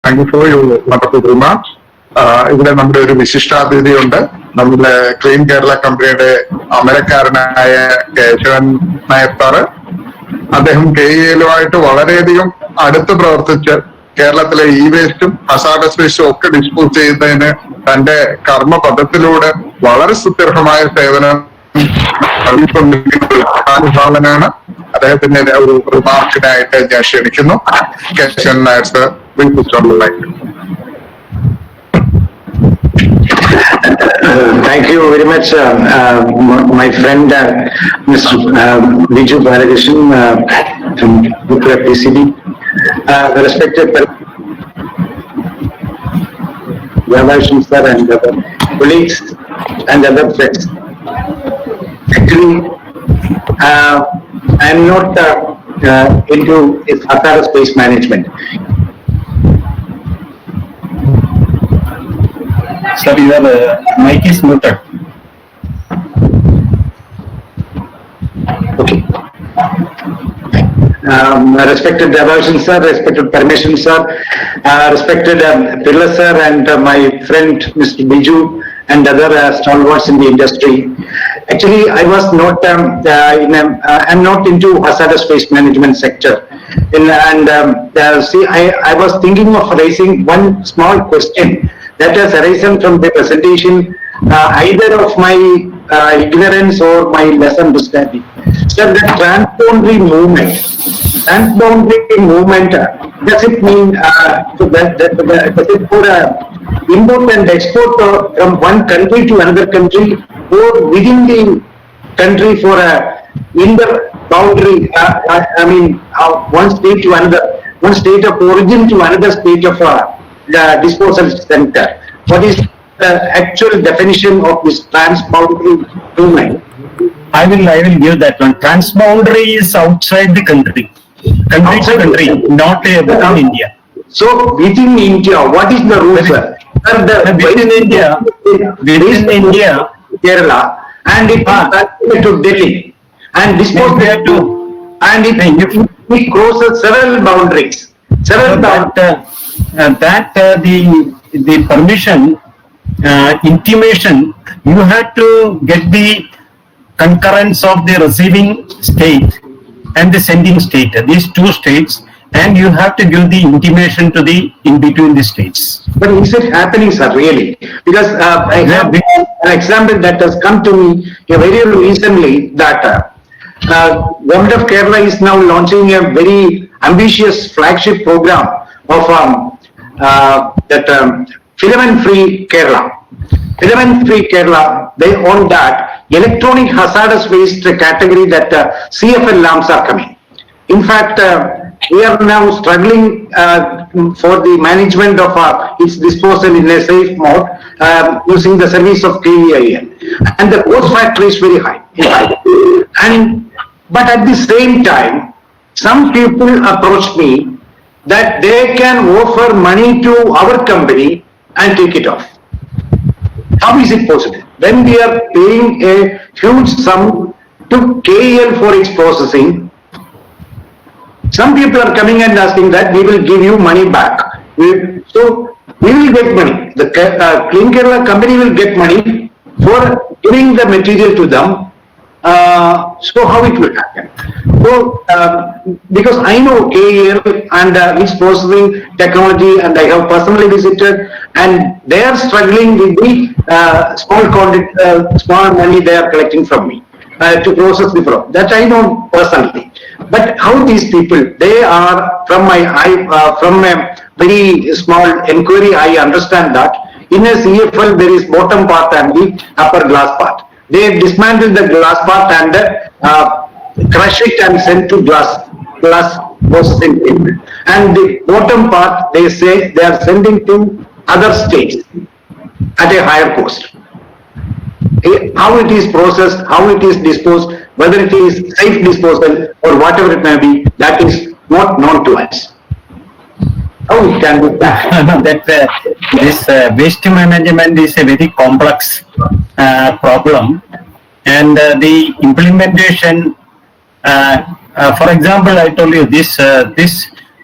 Thank you for your wonderful remarks. ഇവിടെ നമ്മുടെ ഒരു വിശിഷ്ടാതിഥിയുണ്ട്. നമ്മുടെ ക്ലീൻ കേരള കമ്പനിയുടെ അമരക്കാരനായ കേശവൻ നായർ സാറ്. അദ്ദേഹം KEIലുമായിട്ട് വളരെയധികം അടുത്ത് പ്രവർത്തിച്ച് കേരളത്തിലെ വേസ്റ്റും ഹസാർഡസ് വേസ്റ്റും ഒക്കെ ഡിസ്പോസ് ചെയ്യുന്നതിന് തന്റെ കർമ്മപഥത്തിലൂടെ വളരെ സുദീർഘമായ സേവനം അനുഭാവനാണ്. അദ്ദേഹത്തിന്റെ ഒരു റിമാർക്കിനായിട്ട് ഞാൻ ക്ഷണിക്കുന്നു. Keshavan Nair sir, Thank you very much, my friend Mr. Biju Balakrishnan from KSPCB. Respected Balakrishnan sir and other colleagues and other friends. Actually, I am not into hazardous waste management. Sir, your mic is muted. Okay. Respected Balakrishnan sir, respected Parmeshwan sir, respected Pirla sir, and my friend Mr. Biju and other stalwarts in the industry. Actually, I was not I'm not into hazardous waste management sector. See, I was thinking of raising one small question that has arisen from the presentation, either of my ignorance or my less understanding. So the transboundary movement, does it mean does it for import and export from one country to another country, or within the country for a inter boundary? I mean, one state to another, one state of origin to another state of the disposal center. What is the actual definition of this transboundary movement? I will give that one. Transboundary is outside the country. Outside country, not within India. So within India, what is the rule, sir? Within India, Kerala, and it to Delhi, and disposed and it crosses several boundaries. The permission, intimation, you have to get the concurrence of the receiving state and the sending state, these two states, and you have to give the intimation to the in between the states. But is it happening, sir, really? Because I have an example that has come to me very recently, that Government of Kerala is now launching a very ambitious flagship program of filament-free Kerala. Filament-free Kerala, they own that electronic hazardous waste category that CFL lamps are coming. In fact, we are now struggling for the management of its disposal in a safe mode using the service of KEIL. And the cost factor is very high. But at the same time, some people approach me that they can offer money to our company and take it off. How is it possible? When we are paying a huge sum to KEIL for its processing, some people are coming and asking that we will give you money back. So we will get money. The Clean Kerala company will get money for giving the material to them. So how it will happen? So because I know KEIL and its processing technology, and I have personally visited, and they are struggling with the small money they are collecting from me to process the product. That I know personally. But how these people, they are from from a very small inquiry, I understand that in a CFL there is bottom part and the upper glass part. They dismantle the glass part and crush it and send to glass processing people. And the bottom part, they say they are sending to other states at a higher cost. How it is processed, how it is disposed, whether it is safe disposal or whatever it may be, that is not known to us. How it can be that? This waste management is a very complex problem, and the implementation, for example, I told you this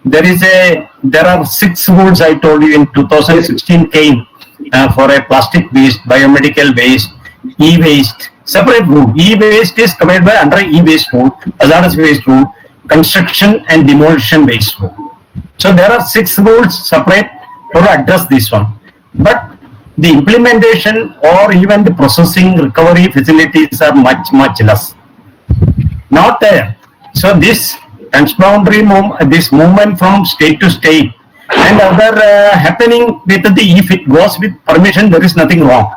there are 6 rules I told you in 2016 came for a plastic waste, biomedical waste, e-waste, separate rule. E-waste is covered by under e-waste rule, hazardous waste rule, construction and demolition waste rule. So there are 6 rules separate to address this one. But the implementation or even the processing recovery facilities are much less. Not there. So this transboundary this movement from state to state and other happening with if it goes with permission, there is nothing wrong.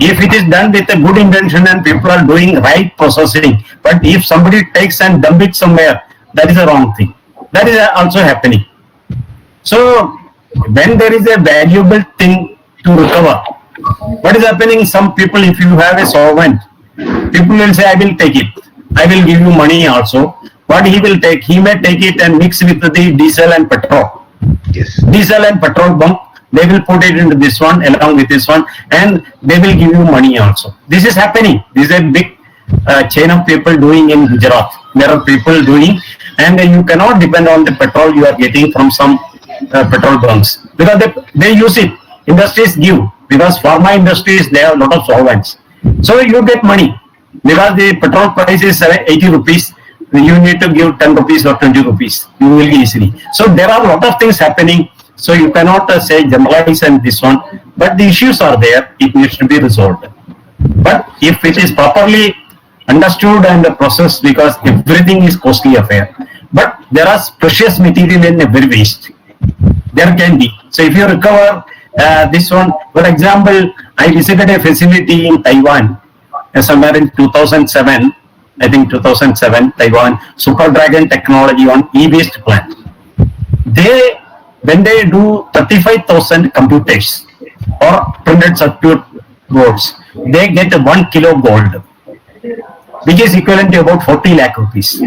If it is done with a good intention and people are doing right processing, but if somebody takes and dump it somewhere, that is a wrong thing. That is also happening. So when there is a valuable thing to recover, what is happening? Some people, if you have a solvent, people will say, I will take it. I will give you money also. What he will take, he may take it and mix with the diesel and petrol. Yes. Diesel and petrol bump, they will put it into this one along with this one and they will give you money also. This is happening. This is a big chain of people doing in Gujarat. There are people doing, and you cannot depend on the petrol you are getting from some petrol bunks because they use it. Industries give, because pharma industries, they have a lot of solvents. So you get money because the petrol price is 80 rupees. You need to give 10 rupees or 20 rupees. You will easily. So there are a lot of things happening. So you cannot say generalize and this one. But the issues are there. It needs to be resolved. But if it is properly understood and processed, because everything is costly affair. But there are precious material in every waste. There can be. So if you recover this one, for example, I visited a facility in Taiwan somewhere in 2007. I think 2007, Taiwan, Super Dragon technology on e-waste plant. When they do 35,000 computers or printed circuit boards, they get 1 kilo gold, which is equivalent to about 40 lakh rupees.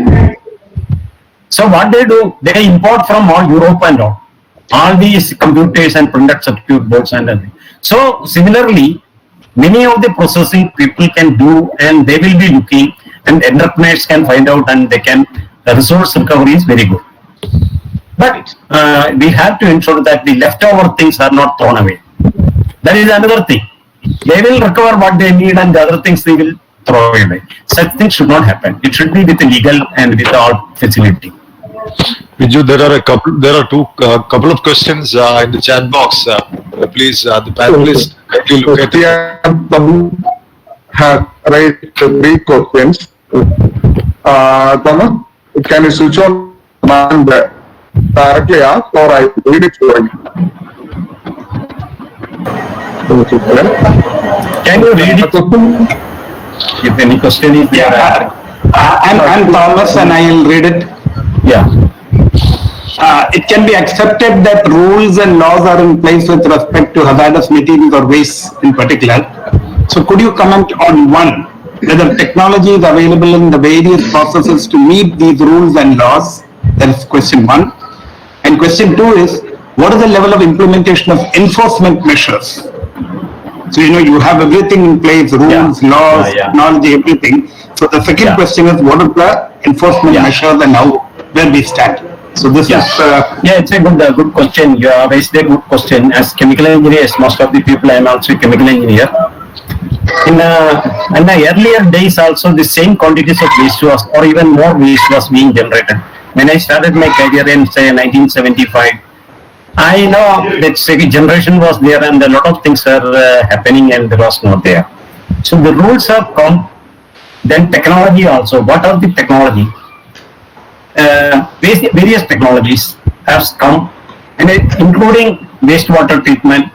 So what they do, they import from all Europe and all these computers and printed circuit boards and everything. So similarly, many of the processing people can do, and they will be looking, and entrepreneurs can find out, and they can, the resource recovery is very good. But we have to ensure that the leftover things are not thrown away. That is another thing. They will recover what they need, and the other things they will throw away. Such things should not happen. It should be with the legal and with all facility. Viju, there are couple of questions in the chat box. Please, the panelists, kindly look at it. Have raised 3 questions. Thomas, can you switch on and directly ask, or I read it for you? Can you read it? If any question is there. I'm Thomas and I will read it. Yeah. It can be accepted that rules and laws are in place with respect to hazardous materials or waste in particular. So could you comment on one, whether technology is available in the various processes to meet these rules and laws? That is question 1. And question 2 is, what is the level of implementation of enforcement measures? So you have everything in place, rules, laws, technology, everything. So the second question is, what is the enforcement measures and where we stand? So this is... it's a good question. You have raised a good question. As chemical engineers, most of the people, I am also a chemical engineer. In the earlier days also, the same quantities of waste was, or even more waste was being generated. When I started my career in, say, 1975, I know that second generation was there and a lot of things are happening and there was not there. So the rules have come. Then technology also. What are the technology? Various technologies have come, and including wastewater treatment,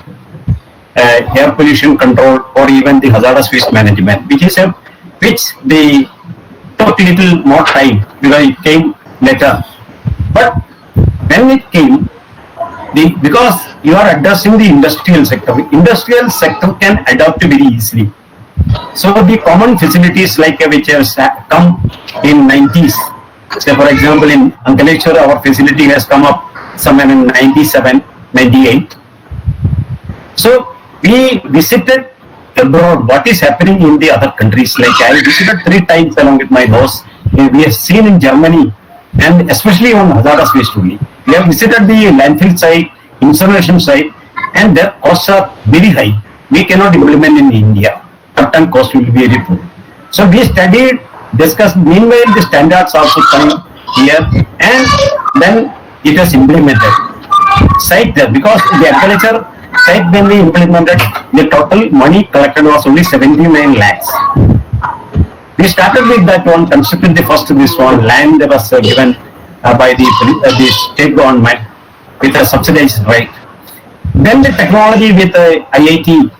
air pollution control, or even the hazardous waste management, which they took little more time because it came later. But when it came, because you are addressing the industrial sector can adapt very easily. So the common facilities like which has come in 90s. Say for example, in Ankaleshwar, our facility has come up somewhere in 97, 98. So we visited abroad what is happening in the other countries. Like I visited 3 times along with my boss. We have seen in Germany, and especially on hazardous waste only. We have visited the landfill site, incineration site, and their costs are very high. We cannot implement in India. Upfront cost will be very poor. So we studied, discussed. Meanwhile, the standards also come here, and then it was implemented. Site there, because the agriculture site when we implemented, the total money collected was only 79 lakhs. We started with that one, constructed the first this one, land was given by the state government with a subsidized rate. Then the technology with IIT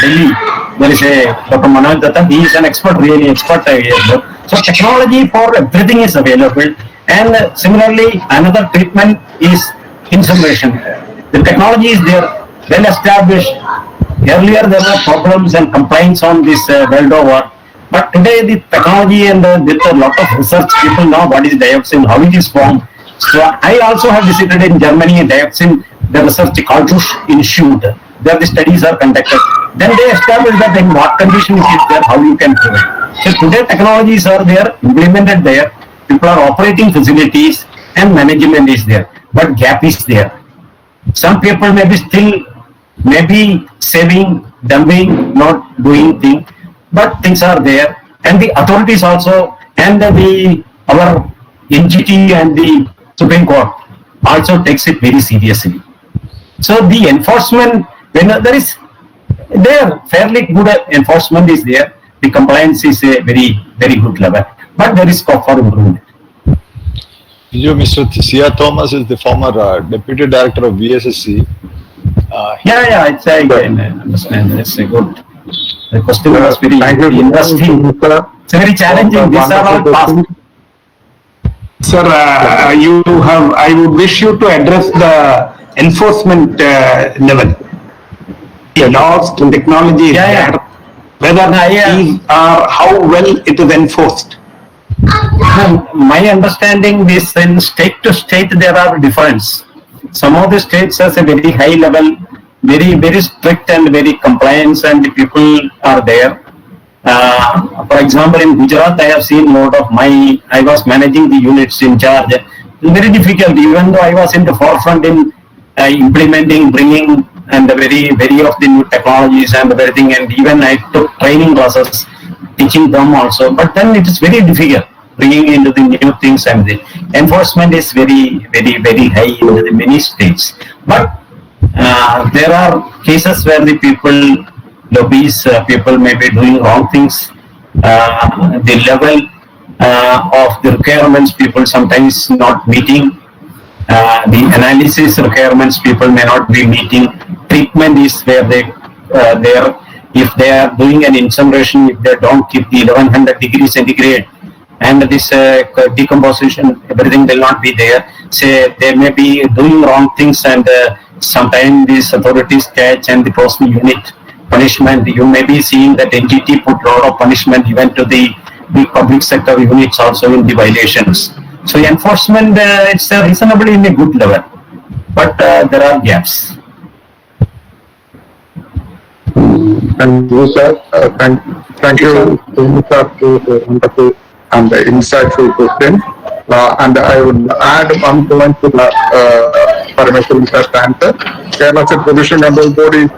Delhi, there is a Dr. Manoj Datta, he is an expert, really expert. So technology for everything is available, and similarly another treatment is incineration. The technology is there, well established. Earlier there were problems and complaints on this world over. But today the technology and with a lot of research, people know what is dioxin, how it is formed. So I also have visited in Germany, dioxin, the research Karlsruhe Institute. There the studies are conducted. Then they establish that in what condition it is there, how you can prevent. So today technologies are there, implemented there. People are operating facilities and management is there. But gap is there. Some people may be still, maybe saving, dumping, not doing things. But things are there, and the authorities also, and our NGT and the Supreme Court also takes it very seriously. So the enforcement, when there is fairly good enforcement is there, the compliance is a very, very good level, but there is scope for improvement. Mr. C.R. Thomas is the former Deputy Director of VSSC. I can understand. It's a good. The question was very interesting. It's very challenging. These are all past. Sir, I would wish you to address the enforcement level. The laws and technology is there. Whether these are, how well it is enforced. My understanding is in state to state there are differences. Some of the states has a very high level, very, very strict and very compliance, and the people are there. For example, in Gujarat, I have seen a lot of I was managing the units in charge. It's very difficult, even though I was in the forefront in implementing, bringing, and the very of the new technologies and everything, and even I took training classes, teaching them also. But then it is very difficult bringing into the new things, and the enforcement is very, very high in the many states. But there are cases where the people, lobbies, people may be doing wrong things. The level of the requirements, people sometimes not meeting. The analysis requirements, people may not be meeting. Treatment is where if they are doing an incineration, if they don't keep the 1100 degrees centigrade, and this decomposition, everything will not be there. Say they may be doing wrong things, and sometimes these authorities catch and the person unit punishment. You may be seeing that NGT put a lot of punishment even to the public sector units also in the violations. So enforcement, it's reasonably in a good level, but there are gaps. Thank you, sir. Thank you, sir, for wonderful and insightful question. And I would add one point to the Parameshwar sir's answer. Kerala State Pollution Control Board is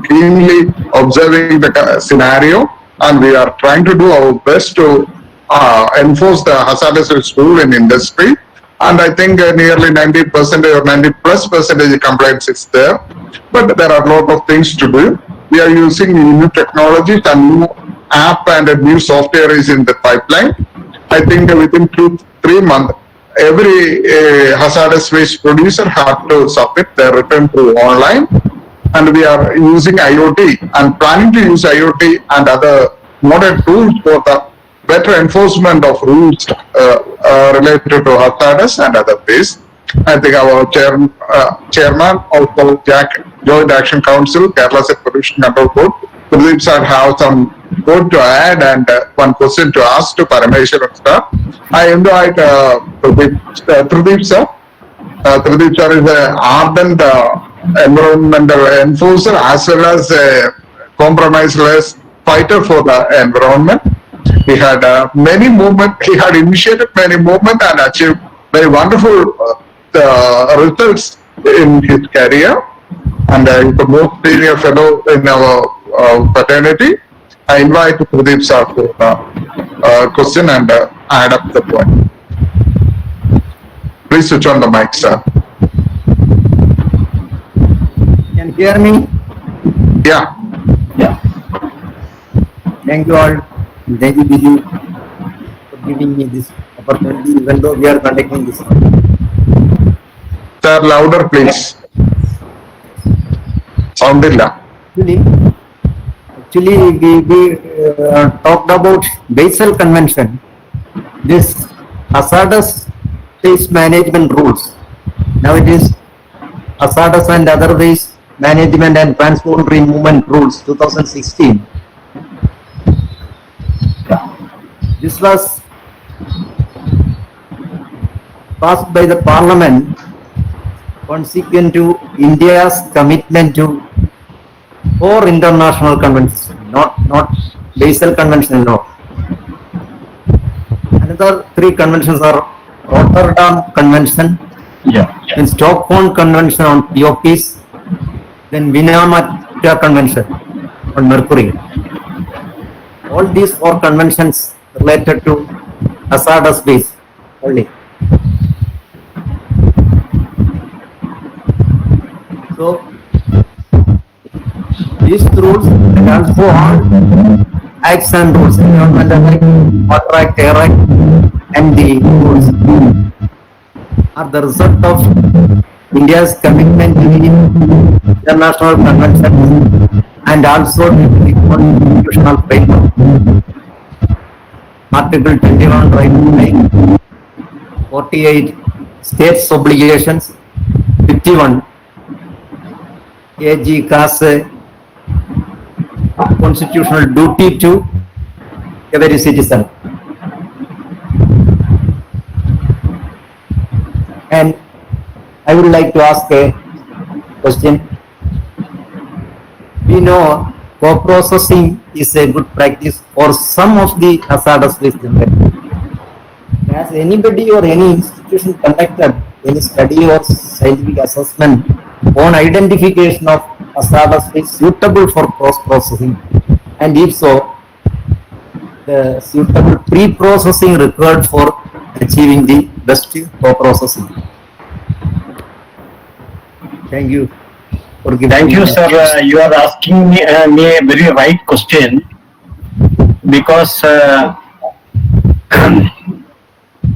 keenly observing the scenario, and we are trying to do our best to enforce the hazardous waste rule in industry. And I think nearly 90% or 90+% compliance is there. But there are a lot of things to do. We are using new technologies, and new app and a new software is in the pipeline. I think within 2-3 months, every hazardous waste producer has to submit their return through online. And we are using IoT and planning to use IoT and other modern tools for the better enforcement of rules related to hazardous and other waste. I think our chairman of the Joint Action Council, Kerala State Pollution Control Board, Pradeep sir, have some code to add and one question to ask to Parameshwar sir. I invite Pradeep sir. Pradeep sir is an ardent environmental enforcer as well as a compromiseless fighter for the environment. He had many movements. He had initiated many movements and achieved very wonderful results in his career, and he's the most senior fellow in our fraternity. I invite Pradeep sir to question and add up the point. Please switch on the mic, sir. Can you hear me? Yeah. Yeah. Thank you all. Thank you, Biju, for giving me this opportunity, even though we are conducting this one. Sir, louder, please. Sound illa. Actually, we talked about Basel Convention, this hazardous waste management rules. Now it is hazardous and other waste management and transboundary movement rules 2016. This was passed by the Parliament consequent to India's commitment to 4 international conventions, not Basel Convention alone. Another 3 conventions are Rotterdam Convention, then Stockholm Convention on POPs, then Minamata Convention on mercury. All these 4 conventions related to hazardous waste only. So these rules and also all acts and rules, Environmental Act, Water Act, Air Act, and the rules are the result of India's commitment to the international conventions and also the constitutional framework. Article 21 right to life, 48 states obligations, 51 HAZARDOUS constitutional duty to every citizen. And I would like to ask a question. We know co-processing is a good practice for some of the hazardous waste generation. Has anybody or any institution conducted any study or scientific assessment on identification of hazardous waste suitable for cross-processing? And if so, the suitable pre-processing required for achieving the best co-processing? Thank you. Thank you, sir. You are asking me a very right question, because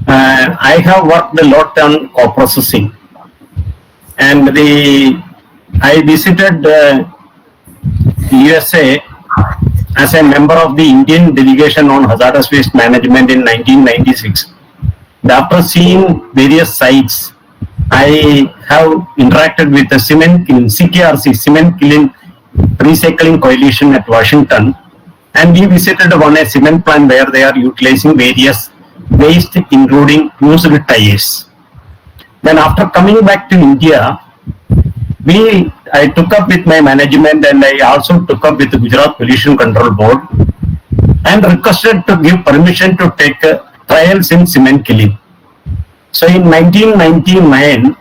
I have worked a lot on co-processing, and I visited USA as a member of the Indian delegation on hazardous waste management in 1996. After seeing various sites, I have interacted with the cement kiln, CKRC, Cement Kiln Recycling Coalition at Washington, and we visited a cement plant where they are utilizing various waste, including used tires. Then after coming back to India, I took up with my management, and I also took up with the Gujarat Pollution Control Board and requested to give permission to take trials in cement kiln. So in 1999,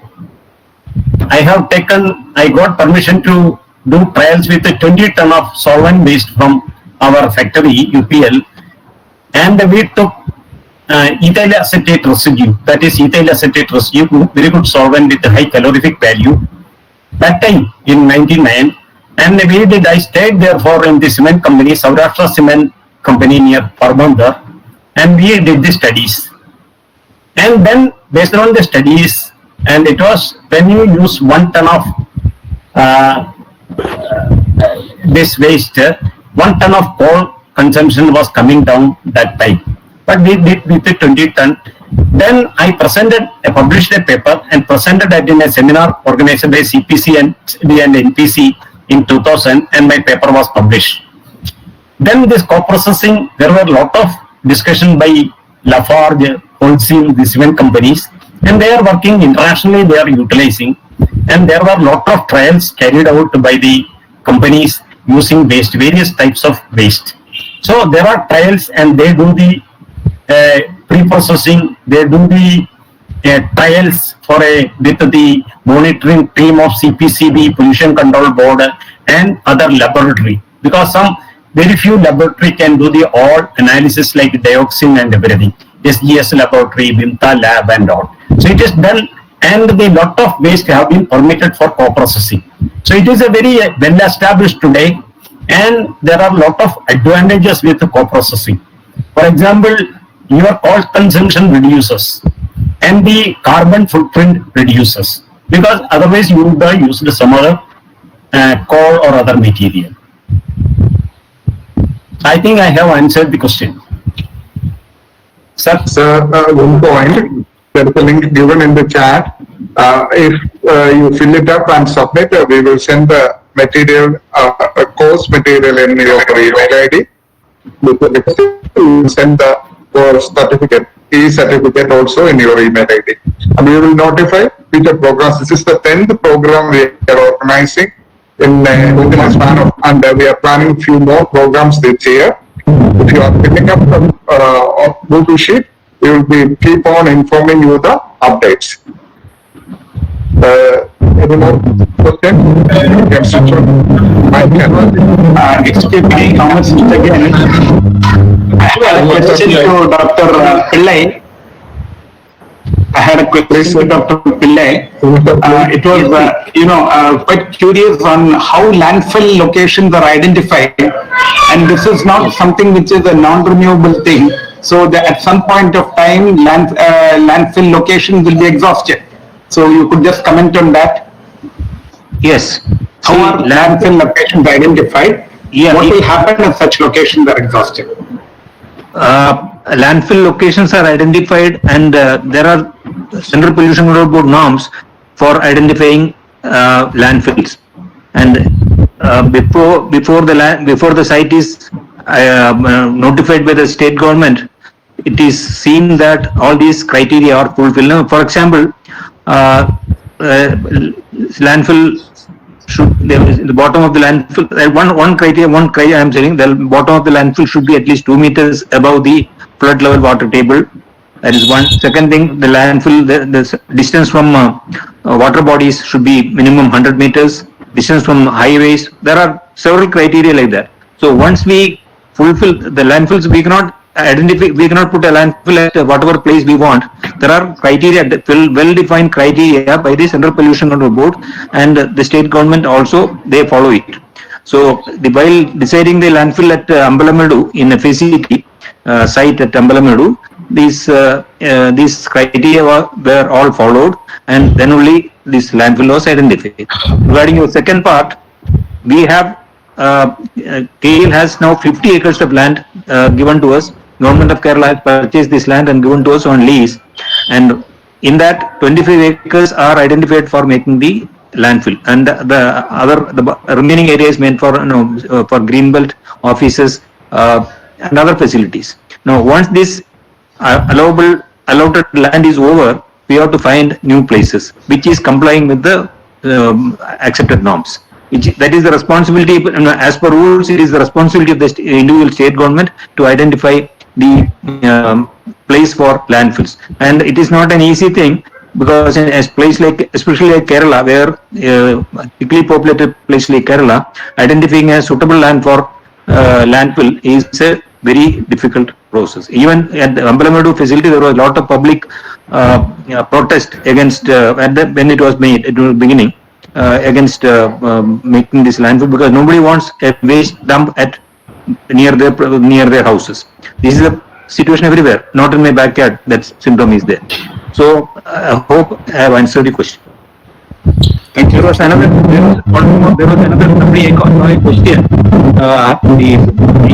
I got permission to do trials with a 20 ton of solvent waste from our factory, UPL, and we took ethyl acetate residue, that is ethyl acetate residue, very good solvent with a high calorific value, that time in 99, and I stayed there in the cement company, Saurashtra Cement Company near Porbandar, and we did the studies. And then based on the studies, and it was when you use 1 ton of this waste, 1 ton of coal consumption was coming down that time. But we did with the 20 ton. Then I published a paper and presented it in a seminar organized by CPC and NPC in 2000, and my paper was published. Then this co-processing, there were a lot of discussion by Lafarge, Holcim, the cement companies, and they are working internationally, they are utilizing, and there were a lot of trials carried out by the companies using waste, various types of waste. So there are trials, and they do the pre-processing, they do the trials for with the monitoring team of CPCB, Pollution Control Board, and other laboratory, because some very few laboratory can do the all analysis like dioxin and everything. SGS laboratory, Vimta lab and all. So it is done, and the lot of waste have been permitted for co-processing. So it is a very well established today, and there are lot of advantages with co-processing. For example, your cost consumption reduces and the carbon footprint reduces, because otherwise you would have used some other coal or other material. I think I have answered the question. Sir, one point. There is a link given in the chat. If you fill it up and submit, we will send the material, course material in your email ID. We will send the course certificate, e-certificate also in your email ID. And we will notify future programs. This is the 10th program we are organizing within a span of, and we are planning few more programs this year. If you are picking up the Google Sheet, we will be keep on informing you the updates. Any more questions? Excuse me, Thomas, again. I had a question to Dr. Pillai. I had a question to Dr. Pillai. It was, quite curious on how landfill locations are identified, and this is not something which is a non-renewable thing. So that at some point of time, landfill location will be exhausted. So you could just comment on that. Yes. How are landfill locations identified? Yeah. What will happen if such locations are exhausted? Landfill locations are identified, and there are Central Pollution Control Board norms for identifying landfills. And before the site is notified by the state government, it is seen that all these criteria are fulfilled. For example, landfill should, the bottom of the landfill, one criteria I am saying, the bottom of the landfill should be at least 2 meters above the flood level water table. That is one. Second thing, the landfill, the distance from water bodies should be minimum 100 meters. Distance from highways. There are several criteria like that. So once we fulfill the landfills, we cannot identify, we cannot put a landfill at whatever place we want. There are criteria, well-defined criteria by the Central Pollution Control Board, and the state government also, they follow it. So while deciding the landfill at Ambalamedu in a facility site at Ambalamedu, these criteria were all followed, and then only this landfill was identified. Regarding your second part, we have KEIL has now 50 acres of land given to us. Government of Kerala has purchased this land and given to us on lease, and in that 25 acres are identified for making the landfill, and the remaining area is meant for for greenbelt offices and other facilities. Now once this allotted land is over, we have to find new places which is complying with the accepted norms. That is the responsibility, as per rules, it is the responsibility of the individual state government to identify the place for landfills. And it is not an easy thing, because in a place like, especially like Kerala, where thickly populated place like Kerala, identifying a suitable land for landfill is a very difficult process. Even at the Ambalamedu facility, there was a lot of public protest against when it was made at the beginning, against making this landfill, because nobody wants a waste dump at near their houses. This is a situation everywhere, not in my backyard. That symptom is there. So I hope I have answered the question. Thank you. There was another question. The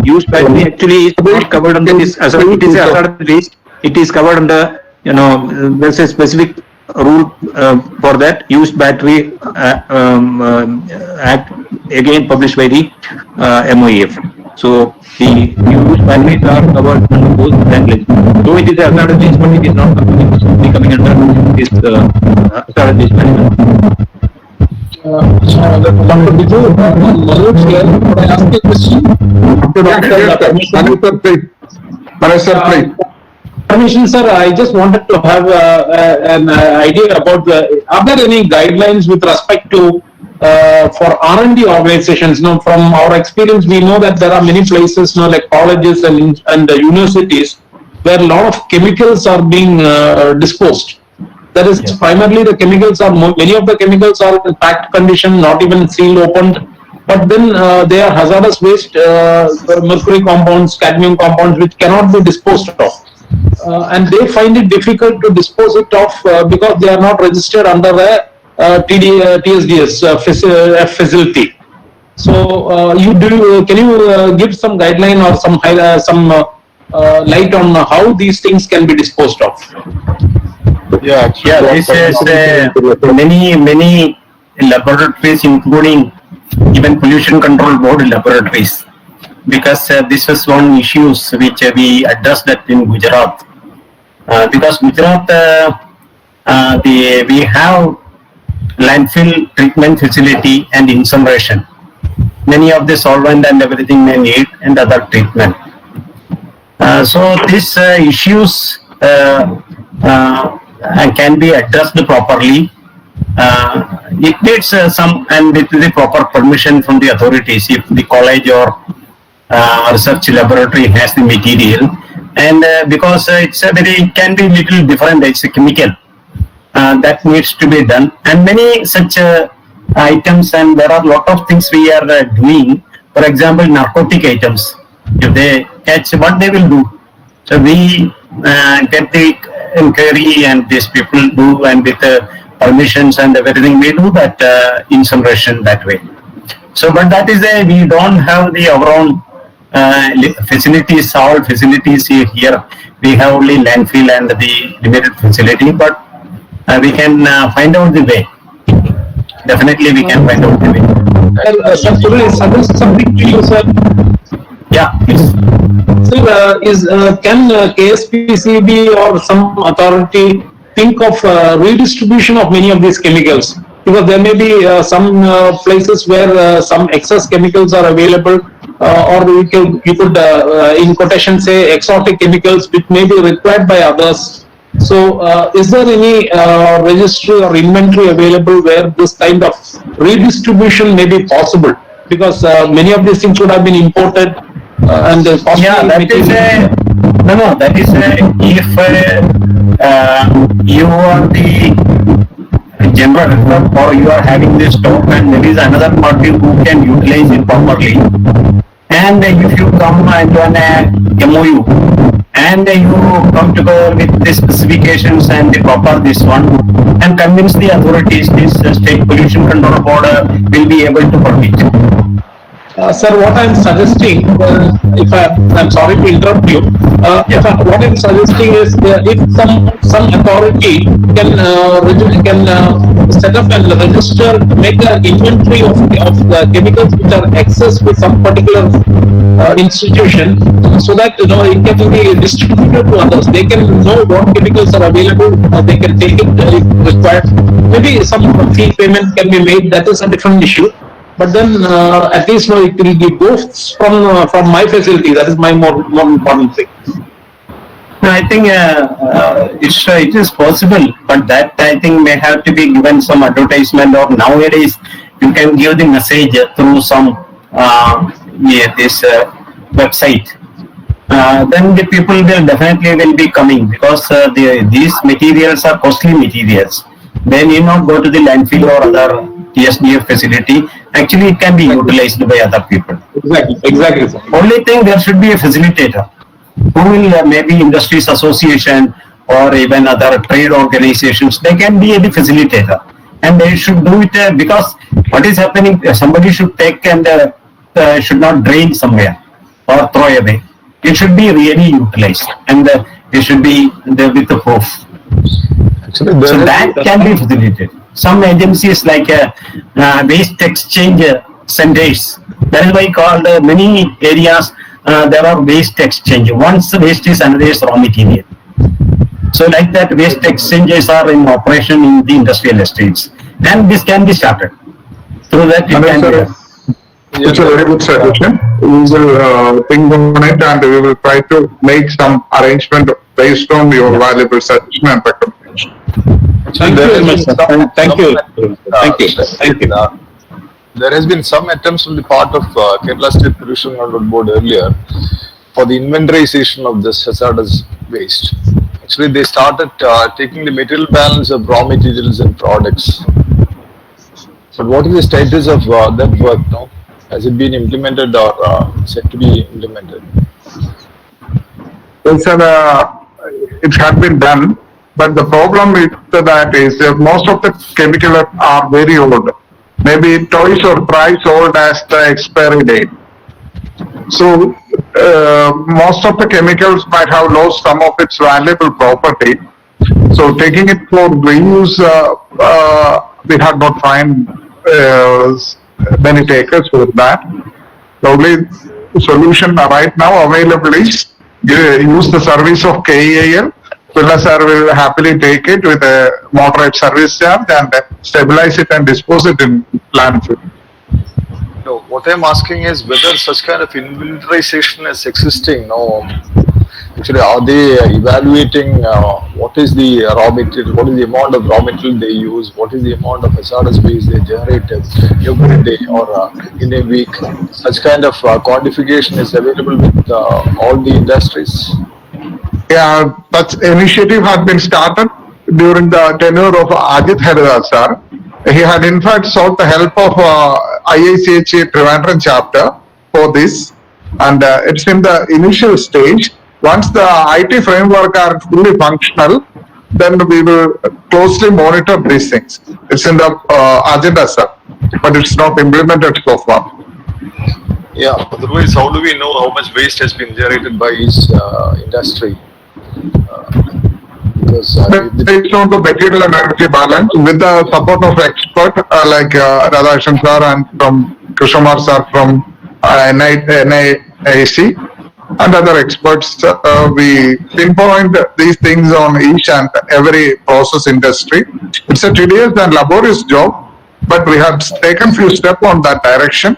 used battery actually is not covered under this. It is a hazardous waste. It is covered under, there's a specific rule for that. Used battery act, again published by the MOEF. So the used batteries are covered under those language. So it is a hazardous waste, but it is not coming under this hazardous waste management. Dr. Biju, Manoj here, could I ask a question? Manesh sir, please. permission, sir, I just wanted to have an idea about are there any guidelines with respect to for R&D organizations? Now, from our experience, we know that there are many places, like colleges and universities, where a lot of chemicals are being disposed. That is, primarily the chemicals are, many of the chemicals are in packed condition, not even sealed, opened. But then they are hazardous waste, mercury compounds, cadmium compounds, which cannot be disposed of. And they find it difficult to dispose it of because they are not registered under the TSDS facility. So can you give some guideline or some light on how these things can be disposed of? Yeah, this is many laboratories, including even pollution control board laboratories, because this was one issues which we addressed that in Gujarat. Because Gujarat, we have landfill treatment facility and incineration. Many of the solvent and everything they need and other treatment. So these issues can be addressed properly. It needs some, and with the proper permission from the authorities, if the college or research laboratory has the material, and because it's it can be little different, it's a chemical that needs to be done, and many such items, and there are a lot of things we are doing. For example, narcotic items, if they catch, what they will do? So we get the inquiry, and these people do, and with permissions and everything, we do that incineration that way. So, but that is we don't have the our own facilities, all facilities here. We have only landfill and the limited facility, but we can find out the way. Definitely, we can find out the way. Sir, could I suggest something to you, sir? Yeah, please. Sir, can KSPCB or some authority think of redistribution of many of these chemicals? Because there may be some places where some excess chemicals are available, or you could in quotation say exotic chemicals which may be required by others. So is there any registry or inventory available where this kind of redistribution may be possible? Because many of these things would have been imported and possibly that is that is if you are the generator or you are having this stock and there is another party who can utilize it properly, and if you come into an MOU and you come together with the specifications and the proper this one, and convince the authorities, this state pollution control board will be able to permit. Sir, what I am suggesting, if I'm sorry to interrupt you, what I'm suggesting is if some authority can set up and register, make an inventory of the chemicals which are excess with some particular institution, so that it can be distributed to others. They can know what chemicals are available. They can take it if required. Maybe some fee payment can be made. That is a different issue. But then at least it will be goes from my facility. That is my more important thing. I think it is possible, but that I think may have to be given some advertisement, or nowadays you can give the message through some this website. Then the people will definitely be coming, because these materials are costly materials. They need not go to the landfill or other TSDF facility. Actually, it can be utilized by other people. Exactly. Sir. Only thing, there should be a facilitator who will maybe industries association or even other trade organizations. They can be the facilitator, and they should do it because what is happening, somebody should take and should not drain somewhere or throw away. It should be really utilized, and it should be there with the proof. Actually, So that can be facilitated. Some agencies like waste exchange centers, that is why called many areas there are waste exchange. Once the waste is another is raw material. So like that, waste exchanges are in operation in the industrial estates, and this can be started. Through that it can be. It's a very good suggestion. We will think on it and we will try to make some arrangement based on your valuable suggestion and recommendation. Thank you very much, sir. Thank you. Thank you. Thank you. There has been some attempts on the part of Kerala State Pollution Control Board earlier for the inventarization of this hazardous waste. Actually, they started taking the material balance of raw materials and products. But what is the status of that work now? Has it been implemented or set to be implemented? Well, sir, it had been done, but the problem with that is most of the chemicals are very old, maybe twice or thrice old as the expiry date. So most of the chemicals might have lost some of its valuable property. So taking it for reuse, we had not find many takers for that. The only solution right now available is use the service of KEIL. Villa sir will happily take it with a moderate service charge and stabilize it and dispose it in landfill. No, what I'm asking is whether such kind of inventarization is existing now. Actually, are they evaluating what is the raw material, what is the amount of raw material they use, what is the amount of hazardous waste they generate every day or in a week? Such kind of quantification is available with all the industries. Yeah, that initiative had been started during the tenure of Ajit Haridas sir. He had in fact sought the help of IIChE Trivandrum chapter for this, and it's in the initial stage. Once the IT framework are fully functional, then we will closely monitor these things. It's in the agenda, sir, but it's not implemented so far. Yeah, otherwise how do we know how much waste has been generated by each industry? Because based on the material and energy balance, with the support of experts like Radhakrishnan sir and from Krishamar sir from NIIC and other experts, we pinpoint these things on each and every process industry. It's a tedious and laborious job, but we have taken few steps on that direction.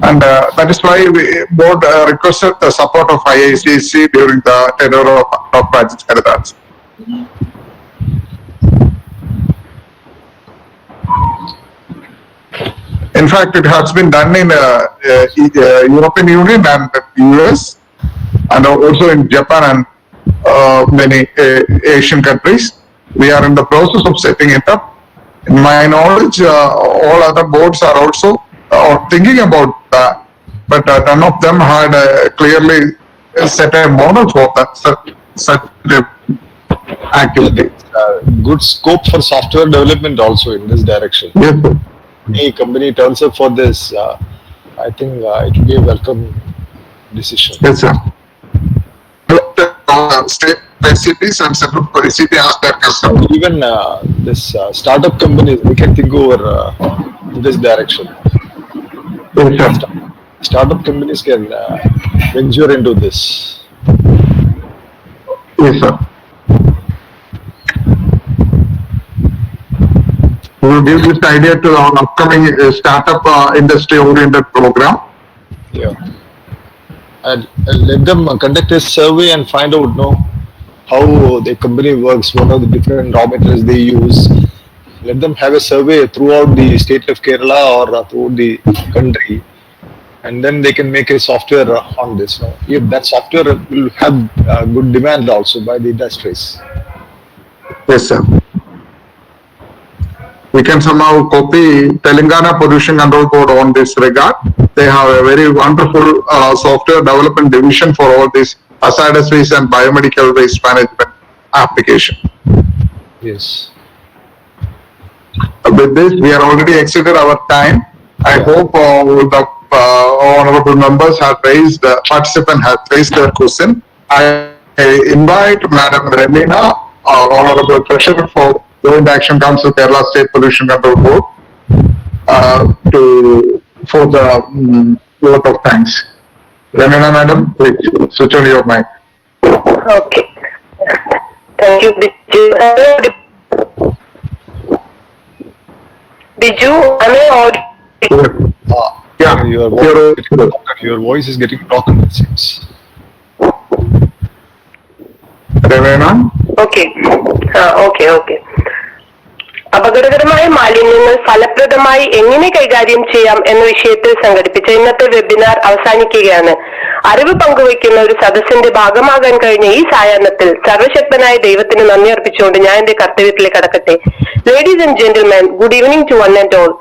And that is why we board requested the support of IIChE during the tenure of Dr. Ajit Haridas. In fact, it has been done in European Union and US, and also in Japan and many Asian countries. We are in the process of setting it up. In my knowledge, all other boards are also thinking about that, but none of them had clearly set a model for that such activity. Good scope for software development also in this direction. Yes, sir. Any company turns up for this, I think it will be a welcome decision. Yes, sir. State cities and separate city ask their customers. Even this startup companies, we can think over in this direction. Yes, sir. Startup companies can venture into this. Yes, sir. We will give this idea to our upcoming startup industry-oriented program. Yeah. And let them conduct a survey and find out how the company works, what are the different raw materials they use. Let them have a survey throughout the state of Kerala or throughout the country, and then they can make a software on this. If that software will have good demand also by the industries. Yes, sir. We can somehow copy Telangana Pollution Control Board on this regard. They have a very wonderful software development division for all this hazardous waste and biomedical waste management application. Yes. With this, we are already exceeded our time. I hope the honorable members have raised, participant have raised their question. I invite Madam Remina, our honorable treasurer for Joint Action Council Kerala State Pollution Control Board, for the vote of thanks. Remina madam, please switch on your mic. Okay. Thank you, Biju. Biju, am I audible? Yeah, Your your voice is getting broken, it seems. Ravena? Okay. Okay. അപകടകരമായ മാലിന്യങ്ങൾ ഫലപ്രദമായി എങ്ങനെ കൈകാര്യം ചെയ്യാം എന്ന വിഷയത്തിൽ സംഘടിപ്പിച്ച ഇന്നത്തെ വെബിനാർ അവസാനിക്കുകയാണ്. അറിവ് പങ്കുവയ്ക്കുന്ന ഒരു സദസ്സിന്റെ ഭാഗമാകാൻ കഴിഞ്ഞ ഈ സായാഹ്നത്തിൽ സർവശക്തനായ ദൈവത്തിന് നന്ദി അർപ്പിച്ചുകൊണ്ട് ഞാൻ എന്റെ കർത്തവ്യത്തിലേക്ക് കടക്കട്ടെ. Ladies and gentlemen, good evening to one and all.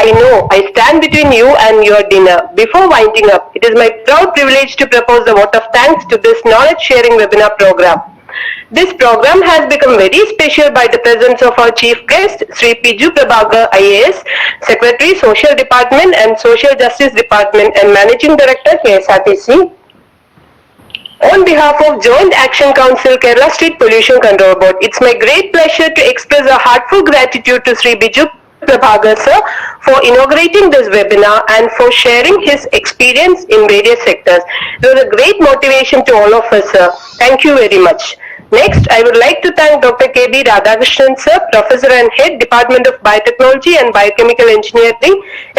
I know I stand between you and your dinner. Before winding up, it is my proud privilege to propose the vote of thanks to this knowledge sharing webinar program. This program has become very special by the presence of our chief guest, Sri Piju Prabhagar IAS, Secretary, Social Department and Social Justice Department and Managing Director, KSRTC. On behalf of Joint Action Council Kerala State Pollution Control Board, it's my great pleasure to express a heartfelt gratitude to Sri Piju Prabhagar sir for inaugurating this webinar and for sharing his experience in various sectors. It was a great motivation to all of us, sir. Thank you very much. Next, I would like to thank Dr. K.B. Radhakrishnan sir, Professor and Head, Department of Biotechnology and Biochemical Engineering,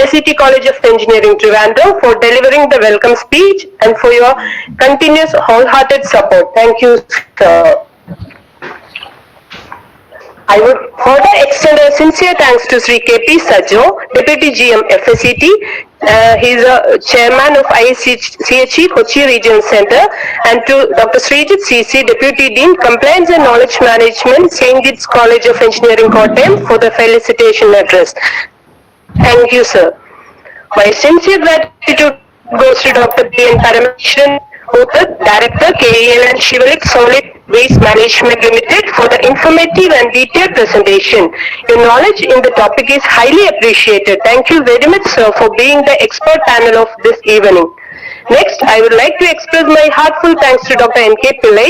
SET College of Engineering, Trivandrum, for delivering the welcome speech and for your continuous wholehearted support. Thank you, sir. I would further extend a sincere thanks to Sri K.P. Sajjo, Deputy GM FSCT. He is a chairman of IIChE Kochi Regional Center, and to Dr. Srijit CC, Deputy Dean, Compliance and Knowledge Management, SAINTGITS College of Engineering, Kottayam, for the felicitation address. Thank you, sir. My sincere gratitude goes to Dr. P.N. Parameshwaran, Director, KEIL and Shivalik Solid Waste Management Limited, for the informative and detailed presentation. Your knowledge in the topic is highly appreciated. Thank you very much, sir, for being the expert panel of this evening. Next, I would like to express my heartfelt thanks to Dr. N.K. Pillai,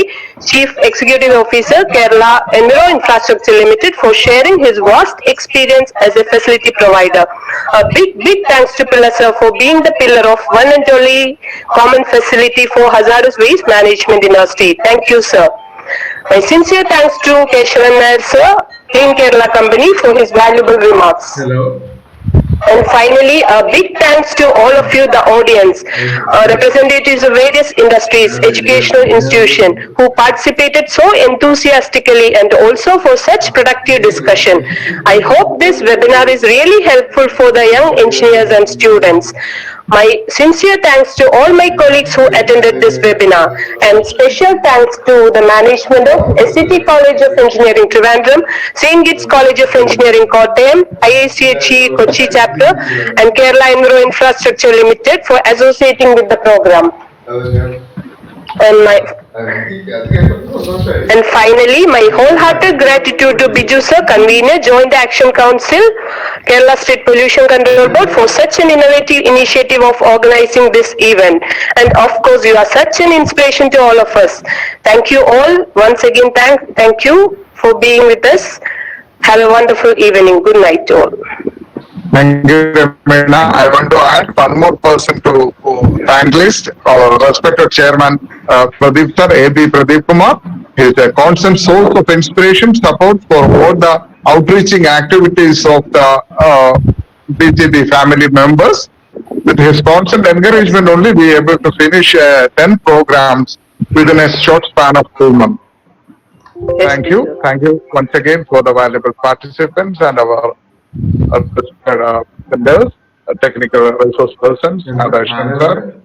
Chief Executive Officer, Kerala Enviro Infrastructure Limited, for sharing his vast experience as a facility provider. A big thanks to Pillai sir for being the pillar of one and only common facility for hazardous waste management in our state. Thank you, sir. My sincere thanks to Keshavan Nair sir, Clean Kerala Company, for his valuable remarks. Hello. And finally, a big thanks to all of you, the audience, representatives of various industries, educational institutions, who participated so enthusiastically and also for such productive discussion. I hope this webinar is really helpful for the young engineers and students. My sincere thanks to all my colleagues who attended this webinar, and special thanks to the management of SET College of Engineering, Trivandrum, SAINTGITS College of Engineering, Kottayam, IIChE Kochi Chapter, and Kerala Enviro Infrastructure Limited for associating with the program. And finally, my wholehearted gratitude to Biju sir, convener, Joint Action Council, Kerala State Pollution Control Board, for such an innovative initiative of organizing this event. And of course, you are such an inspiration to all of us. Thank you all. Once again, thank you for being with us. Have a wonderful evening. Good night to all. Thank you, Ramena. I want to add one more person to thank list. Our respected chairman, Pradeep sir, A.B. Pradeep Kumar. He is a constant source of inspiration, support for all the outreaching activities of the BJP family members. With his constant encouragement only, we are able to finish 10 programs within a short span of 2 months. Thank you. Thank you once again for the valuable participants and our vendors, technical resource persons, Radhakrishnan sir,